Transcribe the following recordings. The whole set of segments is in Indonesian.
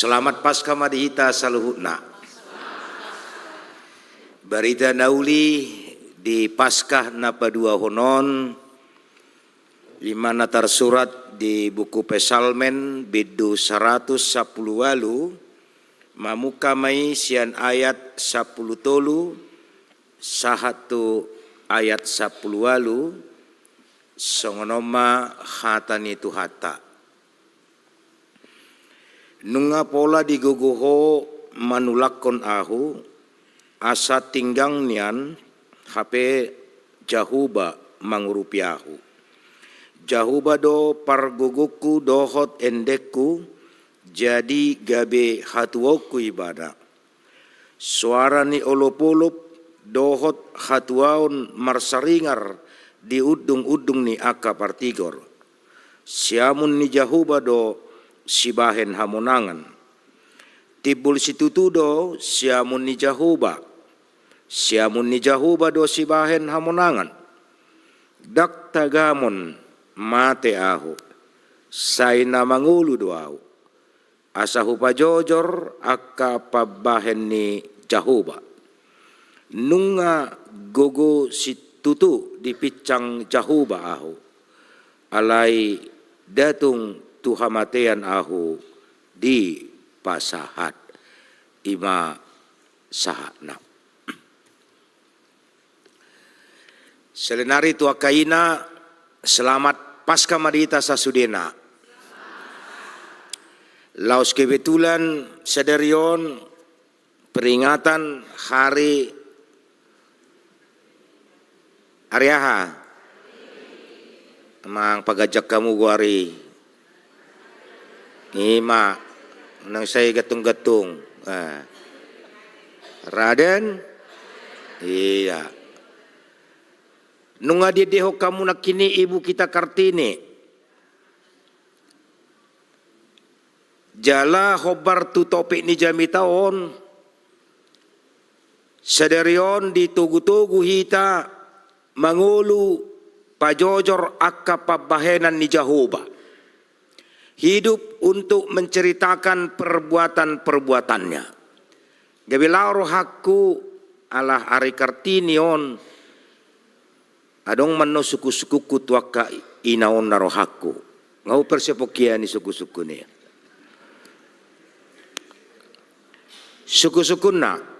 Selamat Paskah Madihita Saluhutna. Barita nauli di Paskah napadua honon limana tersurat di buku Pesalmen bidu 110 walu mamukamai sian ayat 10 tolu sahatu ayat 10 walu songonoma hatani tuhata. Nunga pola diguguho manulakon ahu asa tinggang nian hape jahuba mangurupiahu. Jahuba do parguguku dohot endekku jadi gabe hatuoku ibadah. Suara ni olop-olop dohot hatuaon marsaringar di udung-udung ni aka partigor. Siamun ni jahuba do sibahen hamonangan. Tibul situtudo siamun ni jahuba. Siamun ni jahuba do sibahen hamonangan. Dak tagamon mate ahu. Saina mangulu doau. Asahu pajojor akka pabahen ni jahuba. Nunga gogo situtu di picang jahuba ahu. Alai datung tuhamatean ahu di pasahat ima sahana. Selenari tua kaina selamat Paskah Madihita Sasudena. Laos kebetulan sederion peringatan hari Ariaha. Emang pagajak kamu guari. Ima nang saya gatung-gatung. Raden, iya. Nunga deho kamu nak kini ibu kita Kartini. Jala hobar tu topik ni jami taon. Sederion ditugu-tugu hita mangulu pajojor akka pabahenan ni Jahuba. Hidup untuk menceritakan perbuatan-perbuatannya. Gabilau rohaku ala hari Kartinion adong mano suku-suku kutuaka inaon na rohaku. Ngau persepokia ni suku-suku ni. Suku-suku na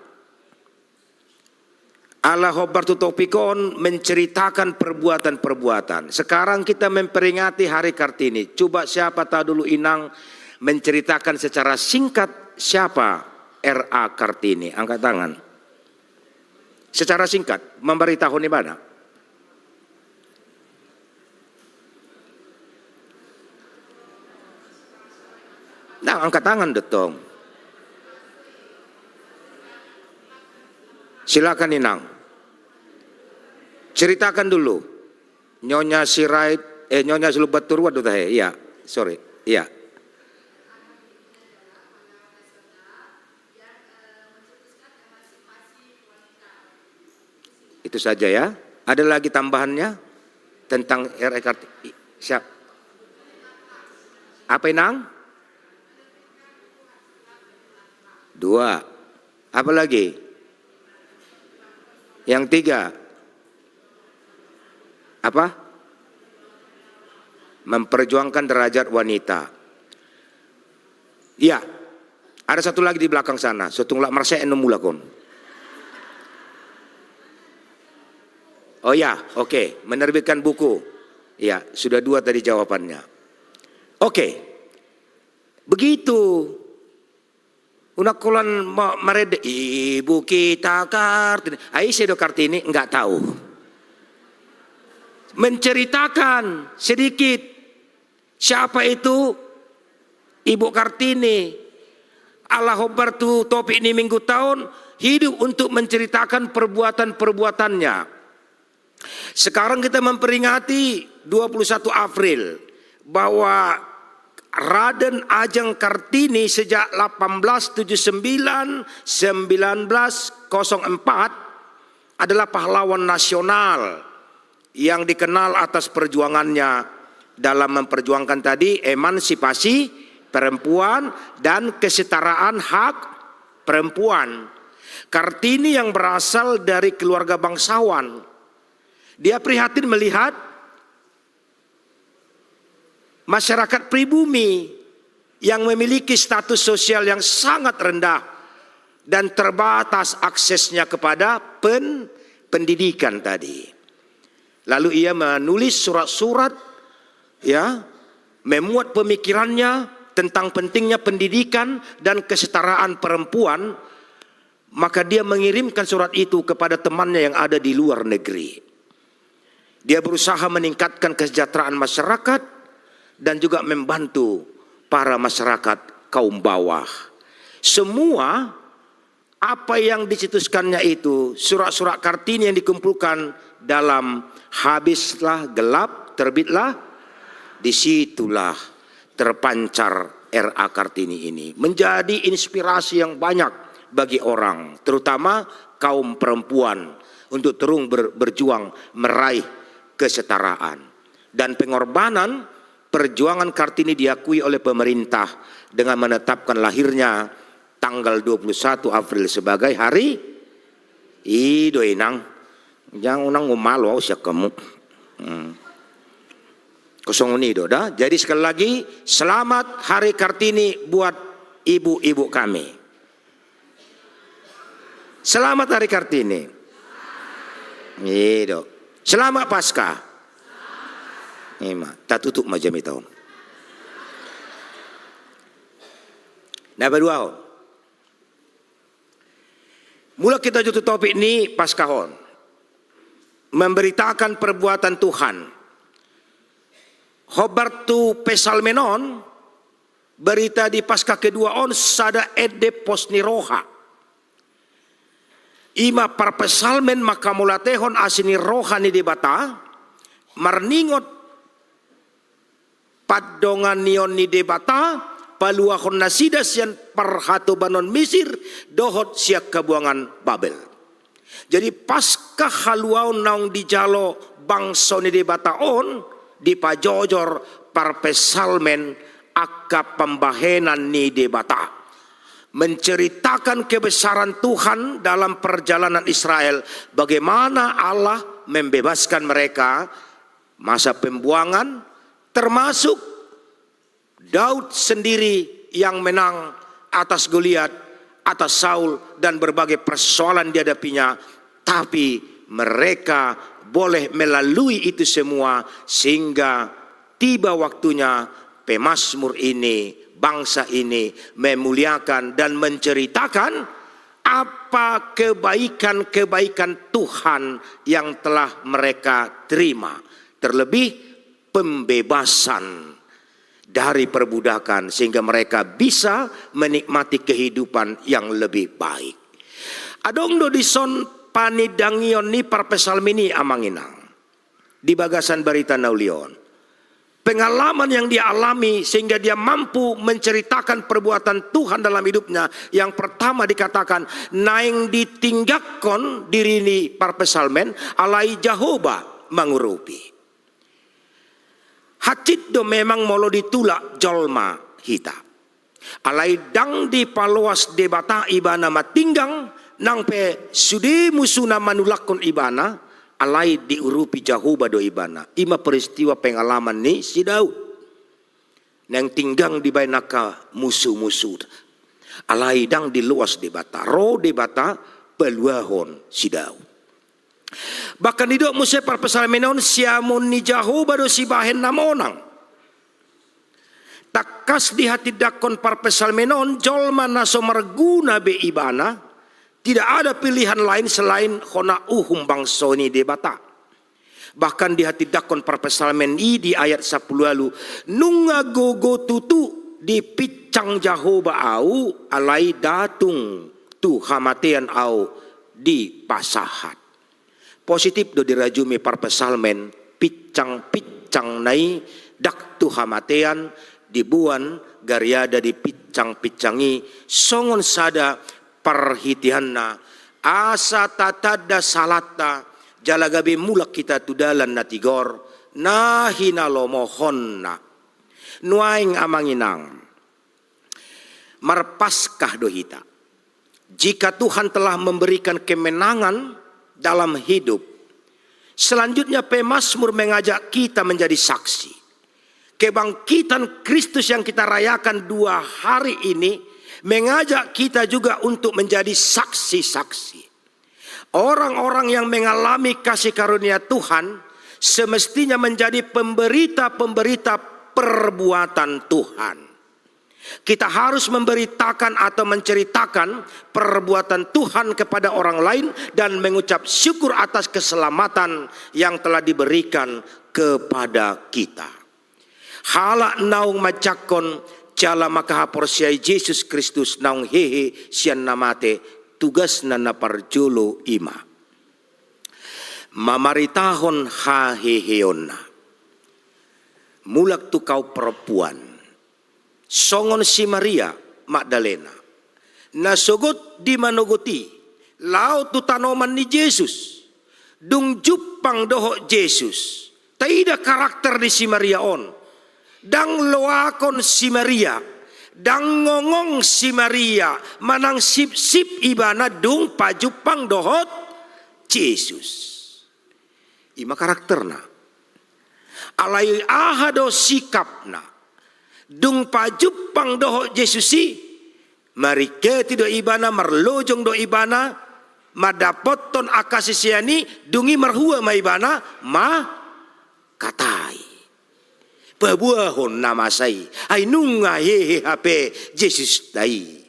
ala hobar tu topikon menceritakan perbuatan-perbuatan. Sekarang kita memperingati hari Kartini. Coba siapa tahu dulu Inang menceritakan secara singkat siapa R.A. Kartini. Angkat tangan. Secara singkat memberitahu di mana? Nah, angkat tangan detong. Silakan Inang. Ceritakan dulu. Nyonya Sirait, Nyonya Sulubatur waduh tahe. Iya, sorry. Iya. Itu saja ya. Ada lagi tambahannya tentang R.A. Kartini. Siap. Apa Inang? 2. Apa lagi? Yang 3. Apa? Memperjuangkan derajat wanita. Iya. Ada satu lagi di belakang sana. Sotunglah marse enomulakon. Oh ya, oke. Menerbitkan buku. Iya, sudah 2 tadi jawabannya. Oke. Begitu. Unakulan marede ibu kita Kartini. Aisyah Kartini enggak tahu. Menceritakan sedikit siapa itu Ibu Kartini. Allah hobar tu topik ini minggu tahun hidup untuk menceritakan perbuatan-perbuatannya. Sekarang kita memperingati 21 April bahwa Raden Ajeng Kartini sejak 1879-1904 adalah pahlawan nasional yang dikenal atas perjuangannya dalam memperjuangkan tadi emansipasi perempuan dan kesetaraan hak perempuan. Kartini yang berasal dari keluarga bangsawan. Dia prihatin melihat masyarakat pribumi yang memiliki status sosial yang sangat rendah dan terbatas aksesnya kepada pendidikan tadi. Lalu ia menulis surat-surat, ya, memuat pemikirannya tentang pentingnya pendidikan dan kesetaraan perempuan. Maka dia mengirimkan surat itu kepada temannya yang ada di luar negeri. Dia berusaha meningkatkan kesejahteraan masyarakat dan juga membantu para masyarakat kaum bawah. Semua apa yang dicetuskannya itu, surat-surat Kartini yang dikumpulkan dalam Habislah Gelap, Terbitlah, disitulah terpancar R.A. Kartini ini. Menjadi inspirasi yang banyak bagi orang, terutama kaum perempuan, untuk terus berjuang meraih kesetaraan. Dan pengorbanan perjuangan Kartini diakui oleh pemerintah dengan menetapkan lahirnya tanggal 21 April sebagai hari Ido Inang. Yang unang ngumalo siya kamu. Kosong unido dah. Jadi sekali lagi, selamat Hari Kartini buat ibu-ibu kami. Selamat Hari Kartini. Ido. Selamat Paskah. Ima, tak tutup macam itu. Nah, berdua. Mula kita jatuh topik ini Paskahon. Memberitakan perbuatan Tuhan. Hobartu Pesalmenon berita di Paskah kedua on sada ede posniroha. Ima parpesalmen makamulatehon asini rohani debata marningot padongan nion ni debata paluahon nasidas yang parhatu banon Misir dohot siak kebuangan Babel. Jadi Paskah haluaun naung dijalo bangsa ni debata on di pajojor parpesalmen akka pembahenan ni debata. Menceritakan kebesaran Tuhan dalam perjalanan Israel. Bagaimana Allah membebaskan mereka masa pembuangan, termasuk Daud sendiri yang menang atas Goliat, atas Saul dan berbagai persoalan dihadapinya. Tapi mereka boleh melalui itu semua sehingga tiba waktunya pemazmur ini, bangsa ini memuliakan dan menceritakan apa kebaikan-kebaikan Tuhan yang telah mereka terima. Terlebih pembebasan dari perbudakan sehingga mereka bisa menikmati kehidupan yang lebih baik. Adong do dison panidangion ni parpesalmini amanginang di bagasan barita naulion. Pengalaman yang dia alami sehingga dia mampu menceritakan perbuatan Tuhan dalam hidupnya. Yang pertama dikatakan, naing ditinggakon diri ni parpesalmen alai Jehovah mangurupi. Hacit do memang molo ditulak jolma hita. Alai dang di paluas debata ibana matinggang nang pe sudi musuna manulakon ibana. Alai diurupi Jehovah do ibana. Ima peristiwa pengalaman ni si Daud. Nang tinggang di bainaka musuh-musuh. Alai dang di luas debata. Ro debata peluahon si Daud. Bahkan hidup Musa parpesalmenon siamun ni Jehovah do si bahen namonang. Takas di hati dakon parpesalmenon jolma naso marguna be ibana. Tidak ada pilihan lain selain khona uhum bangsoni debata. Bahkan di hati dakon parpesalmen di ayat 10 lalu. Nunga gogo tutu di picang Jehovah au alai datung tu hamatean au di pasahat. Positif do dirajumi parpesalmen picang-picang nai dak tu hamatean dibuan gariada di picang-picangi songon sada perhitianna asa tatada salata jalagabe mulak kita tudalan natigor nahina lomohonna nuaing amanginang marpaskah dohita. Jika Tuhan telah memberikan kemenangan dalam hidup, selanjutnya pemazmur mengajak kita menjadi saksi. Kebangkitan Kristus yang kita rayakan 2 hari ini mengajak kita juga untuk menjadi saksi-saksi. Orang-orang yang mengalami kasih karunia Tuhan semestinya menjadi pemberita-pemberita perbuatan Tuhan. Kita harus memberitakan atau menceritakan perbuatan Tuhan kepada orang lain dan mengucap syukur atas keselamatan yang telah diberikan kepada kita. Hala naung macakon jala makahapor siya Yesus Kristus naung hehe siyan namate tugas na naparjolo ima. Mamaritahon ha heheon na. Mulak tu kau perempuan. Songon si Maria Magdalena nasugot di manugoti lau tu tanoman ni Yesus dung jupang doho Yesus taida karakter di si Maria on dang loakon si Maria dang ngongong si Maria manang sip-sip ibana dung pajupang dohot Yesus ima karakterna alai ahado sikapna dung pajupang doho Yesusi marike tido ibana marlojong do ibana madapoton akasisiani dungi marhua ma ibana ma katai pabuahon nama sai ai nunga hehe hape Yesus dai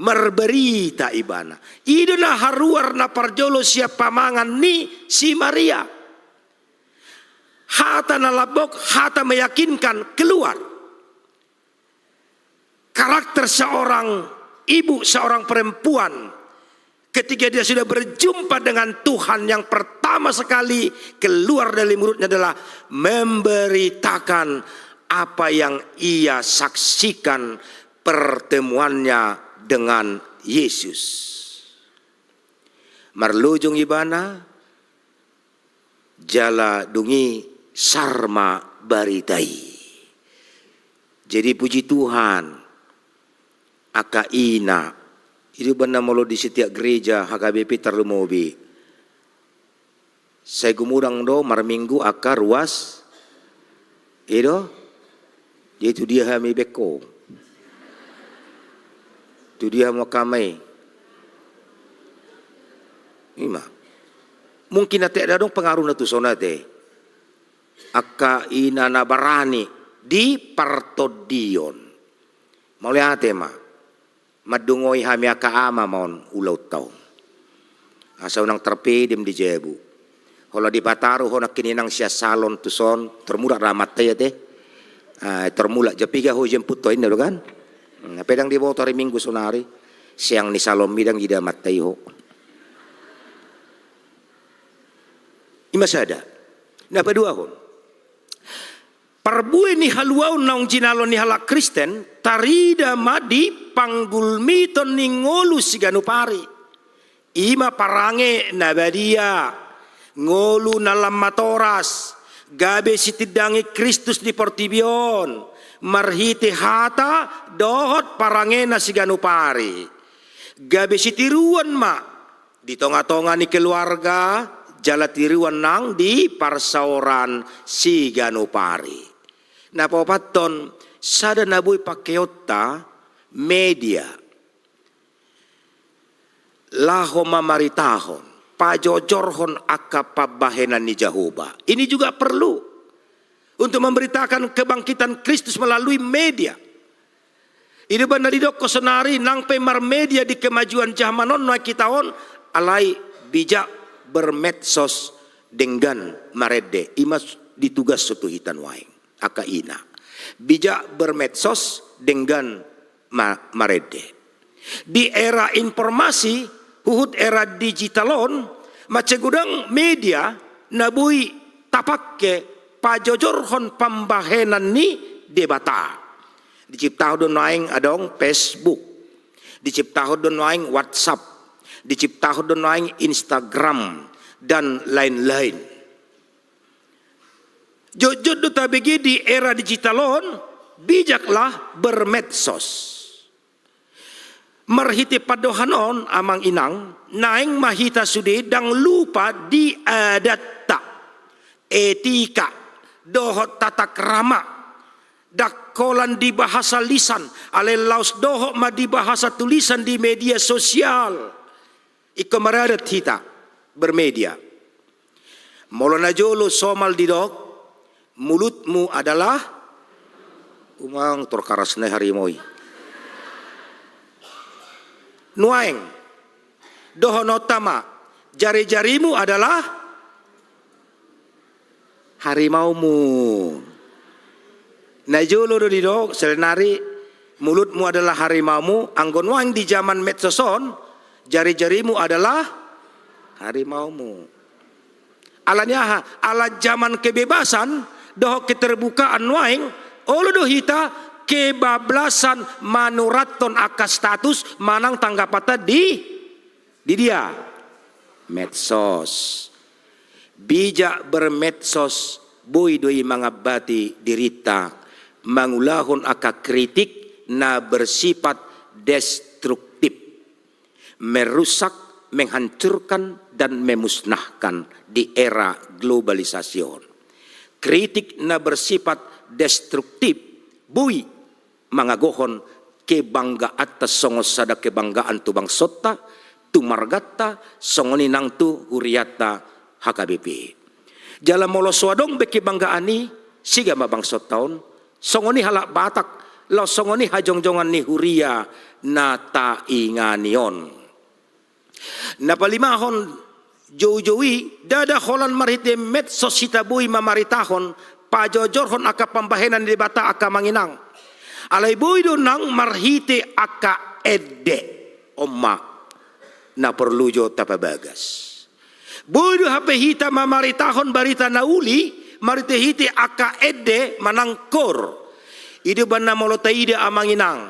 marberita ibana idona haruar na parjolo siapa mangan ni si Maria hata nalabok hata meyakinkan keluar. Karakter seorang ibu, seorang perempuan ketika dia sudah berjumpa dengan Tuhan yang pertama sekali keluar dari mulutnya adalah memberitakan apa yang ia saksikan pertemuannya dengan Yesus. Marlujung ibana jala dungi sarma baritai. Jadi puji Tuhan aka ina itu benar molo di setiap gereja HKBP terlumobi saya gumurang do marminggu aka ruas itu dia hami beko itu dia mau kamai ima mungkin ate ada dong pengaruh na tu sonate aka ina nabarani di partodion mulai ate ma madungoy hami aka ama maun ulaw tao. Asaw nang terpedim di jebu. Hola di Bataro ho nakininang siya salon tuson termula ramat tayo te. Termula japiga ho jemput to ino kan. Pedang di motor minggu sonari siyang ni salon midang ida matay ho. Imasada. Napadua ho. Parbuay ni haluaw naong jinalon ni halak Kristen tarida madi panggulmiton ni ngolu si ganupari ima parange nabadia ngolu nalam matoras gabe si tidangi Kristus di portibion marhiti hata dohot parange na si ganupari gabe si tiruan ma di tonga-tonga ni keluarga jala tiruan nang di parsaoran si ganupari. Na papaton sada nabuy pakeota media laho mamaritahon pajojorhon aka pabahenan ni Jehovah. Ini juga perlu untuk memberitakan kebangkitan Kristus melalui media. Ini benar didok kosenari nang pemar media di kemajuan zamanon na kitaon alai bijak bermedsos dengan marede imas ditugas sutuhitan waing. Aka ina bijak bermedsos dengan marede di era informasi huhut era digitalon macegudang media nabui tapakke pajojorhon pambahenan ni debata diciptaho don naing adong Facebook diciptaho don naing WhatsApp diciptaho don naing Instagram dan lain-lain. Jujur tabigi di era digitalon bijaklah bermedsos. Merhiti padohanon amang inang, naing mahita sudi dang lupa di adat etika, dohot tata krama, dakolan di bahasa lisan, ale laus dohot ma di bahasa tulisan di media sosial. Iko maradat hita bermedia. Molona jolo somal di dok, mulutmu adalah umang torkarasna harimoi. Nuaeng, dohonotama, jari-jarimu adalah harimaumu. Najolo do didok selenari mulutmu adalah harimaumu, anggon wang di zaman medsoson jari-jarimu adalah harimaumu. Alanya ala zaman kebebasan doh keterbukaan waing olo do hita kebablasan manuraton akas status manang tanggapata di dia medsos. Bijak bermedsos boy doi mangabati dirita mangulahon aka kritik na bersifat destruktif, merusak, menghancurkan dan memusnahkan di era globalisasi. Kritik na bersifat destruktif boy mangagohon kebangga atas songos sada kebanggaan tu bangsota tu margata songoni nang tu huriata HKBP. Jala molo swadong beki banggaani siga mabangsot taon songoni halak batak law songoni hajongjongan ni huria na tainganion. Napalimahon jowi dada holan marite medsos sitaboy mamaritahon pajojorhon aka pambahenan di bata aka manginang. Alay boy do nang marhite aka edde omma na perlujo tapabagas. Boy do hape hita mamaritahon barita nauli marite hite aka edde manangkor. Idu banna molotaide amanginang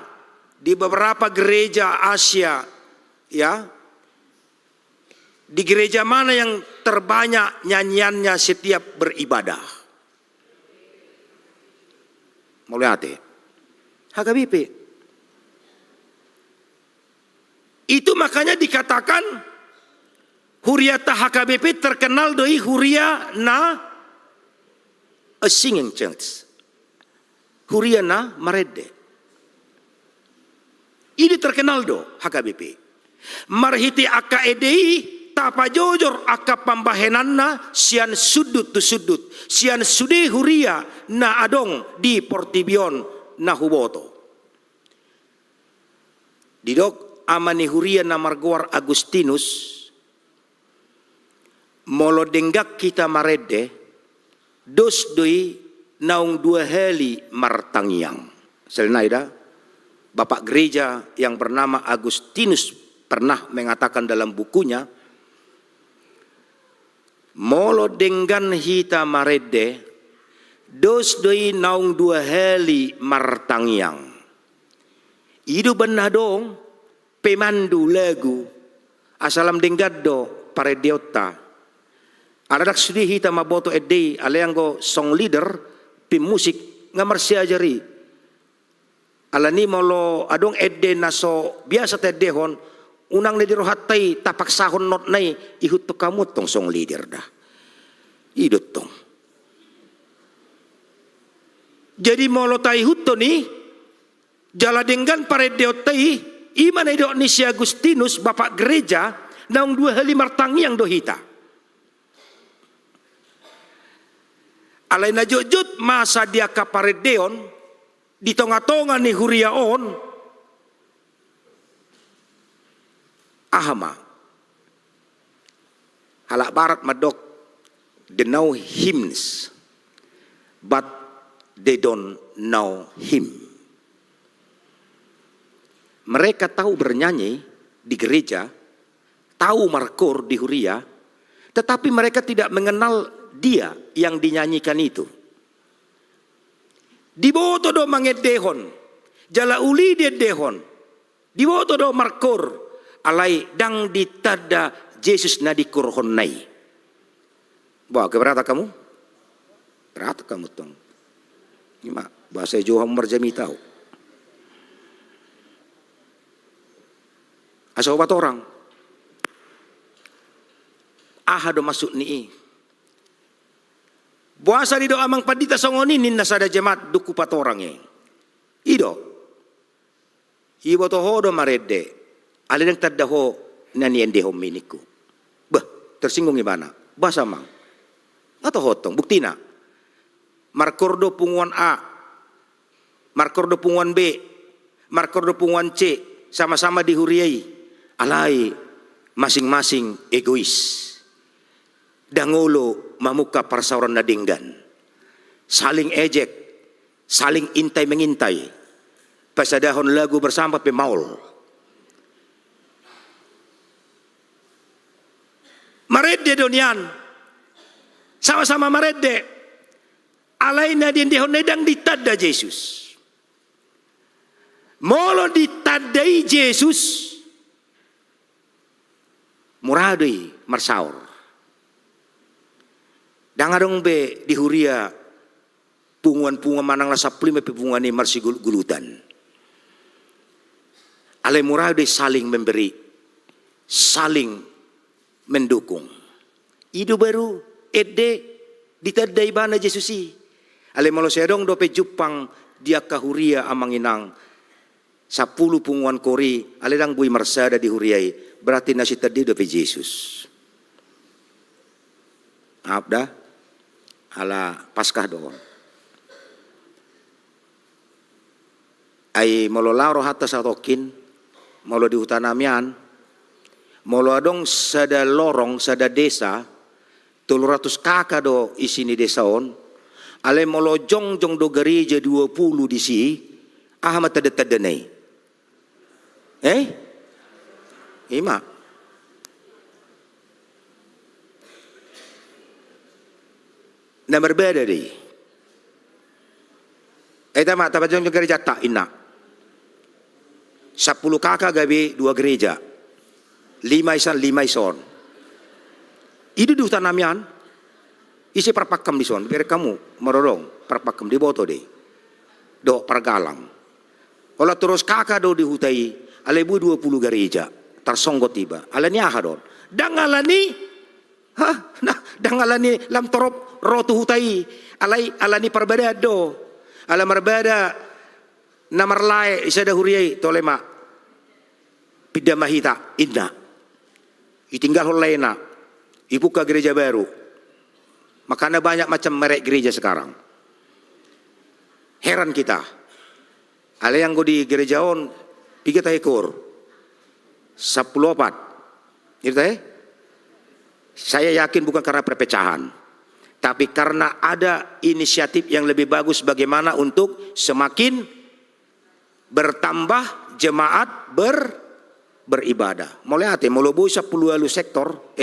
di beberapa gereja Asia ya. Di gereja mana yang terbanyak nyanyiannya setiap beribadah? Muliate HKBP. Itu makanya dikatakan huriata HKBP terkenal doi huria na a singing church. Huria na marede. Ini terkenal do HKBP. Marhiti aka edei tapa jojor aka pambahenanna sian sudut tu sudut. Sian sude huria na adong di Portibion na huboto. Didok amani huria na margoar Agustinus molo denggak kita marede dos doi naung dua heli martangiang. Selenaida Bapak gereja yang bernama Agustinus pernah mengatakan dalam bukunya molo denggan hita marede dos doi naung dua heli martangiang. Idu benar dong pemandu lagu asalam denggado paredeota. Ada dak sudi hita maboto edei aleanggo song leader pemusik ngamar siajari. Alani molo adong edde naso biasa tedehon unang nediro hatai tapak sahon not nai ihut to kamu tong song leader dah. Idut tong. Jadi molo tai hutto ni jala dengan paredeotai iman edo ni si Agustinus bapak gereja naung dua hali martangi yang dohita. Alai na jujut masa dia kaparedeon di tonga-tonga ni huriaon ahama halak barat madok they know hymns but they don't know him. Mereka tahu bernyanyi di gereja, tahu markor di huria, tetapi mereka tidak mengenal dia yang dinyanyikan itu. Diboto do mangedehon, jala uli dedehon, diboto do markor, alai dang ditada Yesus na dikurhon nai. Wah, keberata kamu? Berata kamu tong. Ini mak bahasa Jawa marjami tahu. Asa obat orang. Do masuk ni. Buasa di doa mang padita songoni ninna sada jemaat duku pat orang Ido. Ibo to hodo marede. Alin tadda ho nani ende ho miniku. Bah, tersinggung ibana. Bahasa mang. Atau hotong buktina. Markordo punguan A, markordo punguan B, markordo punguan C sama-sama dihuriai. Alai masing-masing egois. Dangolo mamuka parsauran nadinggan. Saling ejek, saling intai mengintai. Pasadahon lagu bersama pemaul. Marede donian. Sama-sama marede. Alaina din dihon nedang ditadda Yesus. Molo ditadai Yesus. Muradui marsaur. Dangadong be di huria punguan-punguan manang la sapli me punguan ni marsi gulutan. Ale muradui saling memberi, saling mendukung. Idu baru ede ditadai bana Yesusi. Ale malo sedong dope jupang dia kahuria amanginang 10 punguan kori ale dang bui marsada di huriai berarti nasi tadi dope Yesus. Maaf dah ala Paskah doon. Ai malo laro hatta sa tokin malo di hutanamian malo adong sada lorong sada desa 300 kakak do isini desaon. Ale molo jong do gereja 20 di si ahmat tadenay. Ima. Na berbeda deh. Tama jong gereja tak ina. 10 kakak gabi 2 gereja. 5 ison. Itu di hutan namian. Isi perpakam di son. Biar kamu merorong perpakam di boto deh. Do pergalang. Kalau terus kakak do di hutai. Alebu 20 gereja. Tersonggot tiba. Alani ahadon. Dangalani. Dangalani lam torop rotu hutai. Alani perbeda do. Ala merbeda. Namarlai isada huriai tolema. Pidamahita inna. Itinggal holena. Ibuka gereja baru. Makanya banyak macam merek gereja sekarang. Heran kita. Ada yang go di gereja on 3 ekor. 14. Gitu Saya yakin bukan karena perpecahan. Tapi karena ada inisiatif yang lebih bagus bagaimana untuk semakin bertambah jemaat beribadah. Mulai ate molo boy sa pulualu sektor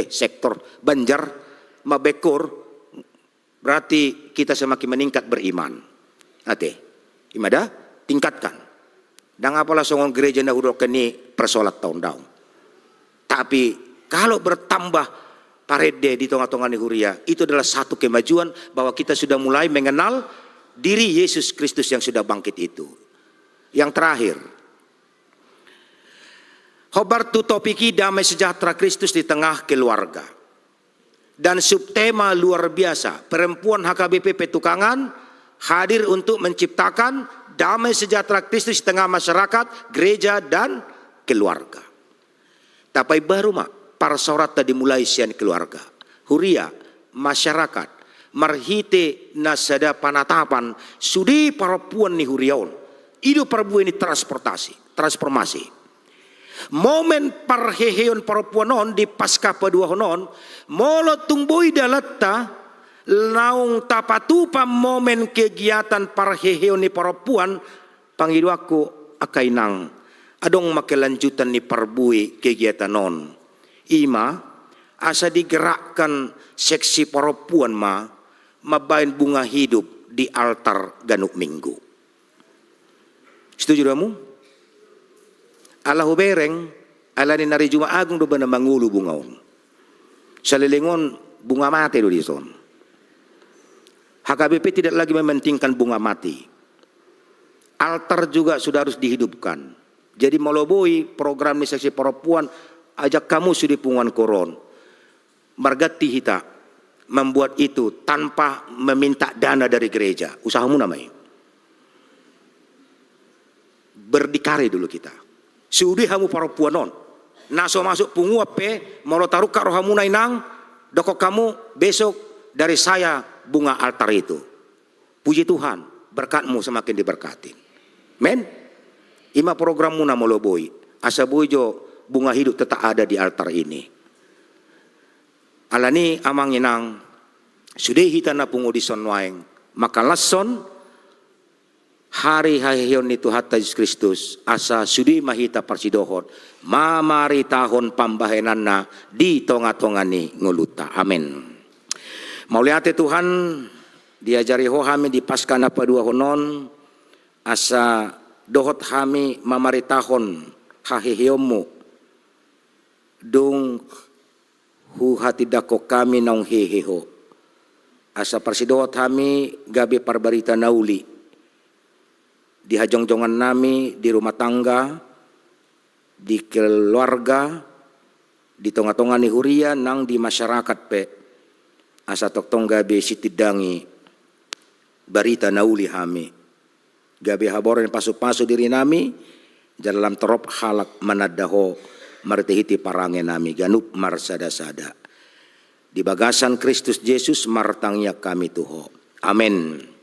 Banjar mabekor berarti kita semakin meningkat beriman. Ate imada tingkatkan. Dan apalah songon gereja na hurok ni persolat tahun daun. Tapi kalau bertambah parede di tengah-tengah ni huria itu adalah satu kemajuan bahwa kita sudah mulai mengenal diri Yesus Kristus yang sudah bangkit itu. Yang terakhir, khobar tu topiki damai sejahtera Kristus di tengah keluarga. Dan subtema luar biasa, perempuan HKBP Petukangan hadir untuk menciptakan damai sejahtera Kristus di tengah masyarakat, gereja dan keluarga. Tapi baru parsorat tadi mulai sian keluarga. Huria, masyarakat, marhite nasada panatapan, sudi perempuan ni huriaon. Itu perempuan ini transformasi. Momen parheheon perempuan di pasca padua honon, molo tungboi dalatta, naung tapatupa momen kegiatan parheheon ni perempuan, pangidu aku akainang, adong makelanjutan ni parbui kegiatan non. Ima, asa digerakkan seksi perempuan mabain bunga hidup di altar ganuk minggu. Setuju kamu? Allahu bereng, ala ni nari Juma Agung do bana mangulu bungaon. Salilingon bunga mati do dison. HKBP tidak lagi mementingkan bunga mati. Altar juga sudah harus dihidupkan. Jadi meloboi program ni seksi perempuan ajak kamu sudi punguan koron. Margati hita membuat itu tanpa meminta dana dari gereja. Usahamu namanya. Berdikari dulu kita. Sudi hamu perempuan non. Naso masuk pungu ape mau taruh kak rohamu nainang dokok kamu besok dari saya bunga altar itu. Puji Tuhan, berkatmu semakin diberkati. Men. Ima programmu na moloboi. Asa bojo bunga hidup tetap ada di altar ini. Alani amang inang sudah hita na pungo di sonwaeng. Maka lason hari hahiyon itu hatta Yesus Kristus asa sudi mahita parsidohon mamari tahun pambahenan na di tonga-tongani nguluta. Amin. Mauliate Tuhan diajari ho kami di pasca na padua honon asa dohot kami mamaritahon hahihiyomu dung hu hati dako kami nong heheho asa parsidohot kami gabi parbarita nauli di hajong-jongan nami di rumah tangga di keluarga di tonga-tonga ni huria nang di masyarakat pe asa toktong gabi sitidangi barita nauli kami gabi haboran pasu-pasu diri nami dalam terop halak manadaho martehiti parange nami ganup marsada-sada di bagasan Kristus Yesus martangnya kami tuho. Amin.